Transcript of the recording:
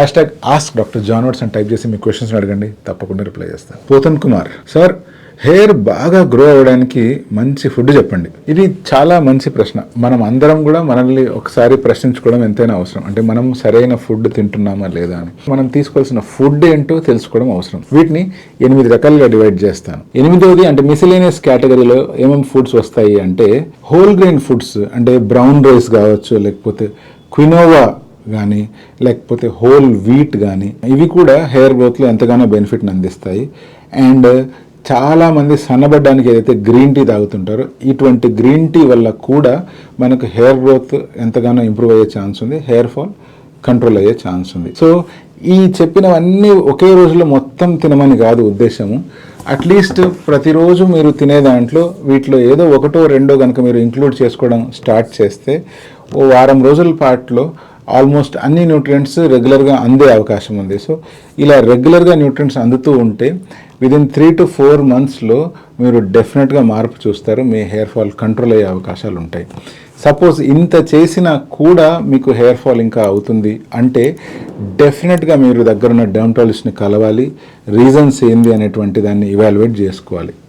#AskDrJohnWatts అని type చేసి మీ questions అడగండి, తప్పకుండా రిప్లై చేస్తాను. పోతన్ కుమార్ సార్, హెయిర్ బాగా గ్రో అవ్వడానికి మంచి ఫుడ్ చెప్పండి. ఇది చాలా మంచి ప్రశ్న. మనం అందరం కూడా మనల్ని ఒకసారి ప్రశ్నించుకోవడం ఎంతైనా అవసరం. అంటే మనం సరైన ఫుడ్ తింటున్నామా లేదా అని. మనం తీసుకోవాల్సిన ఫుడ్ ఏంటో తెలుసుకోవడం అవసరం. వీటిని 8 రకాలుగా డివైడ్ చేస్తాను. 8వది అంటే మిసిలేనియస్ కేటగిరీలో ఏమేమి ఫుడ్స్ వస్తాయి అంటే, హోల్ గ్రెయిన్ ఫుడ్స్ అంటే బ్రౌన్ రైస్ కావచ్చు, లేకపోతే క్వినోవా కానీ, లేకపోతే హోల్ వీట్ కానీ, ఇవి కూడా హెయిర్ గ్రోత్లో ఎంతగానో బెనిఫిట్ని అందిస్తాయి. అండ్ చాలామంది సన్నబడ్డానికి ఏదైతే గ్రీన్ టీ తాగుతుంటారో, ఇటువంటి గ్రీన్ టీ వల్ల కూడా మనకు హెయిర్ గ్రోత్ ఎంతగానో ఇంప్రూవ్ అయ్యే ఛాన్స్ ఉంది, హెయిర్ ఫాల్ కంట్రోల్ అయ్యే ఛాన్స్ ఉంది. సో ఈ చెప్పినవన్నీ ఒకే రోజులో మొత్తం తినమని కాదు ఉద్దేశము. అట్లీస్ట్ ప్రతిరోజు మీరు తినే దాంట్లో వీటిలో ఏదో 1, 2 కనుక మీరు ఇంక్లూడ్ చేసుకోవడం స్టార్ట్ చేస్తే ఓ వారం రోజుల పాటులో ఆల్మోస్ట్ అన్ని న్యూట్రియంట్స్ రెగ్యులర్గా అందే అవకాశం ఉంది. సో ఇలా రెగ్యులర్గా న్యూట్రియంట్స్ అందుతూ ఉంటే విదిన్ 3 to 4 monthsలో మీరు డెఫినెట్గా మార్పు చూస్తారు. మీ హెయిర్ ఫాల్ కంట్రోల్ అయ్యే అవకాశాలు ఉంటాయి. సపోజ్ ఇంత చేసినా కూడా మీకు హెయిర్ ఫాల్ ఇంకా అవుతుంది అంటే డెఫినెట్గా మీరు దగ్గరున్న డెర్మటాలజిస్ట్ని కలవాలి. రీజన్స్ ఏంది అనేటువంటి దాన్ని ఇవాల్యుయేట్ చేసుకోవాలి.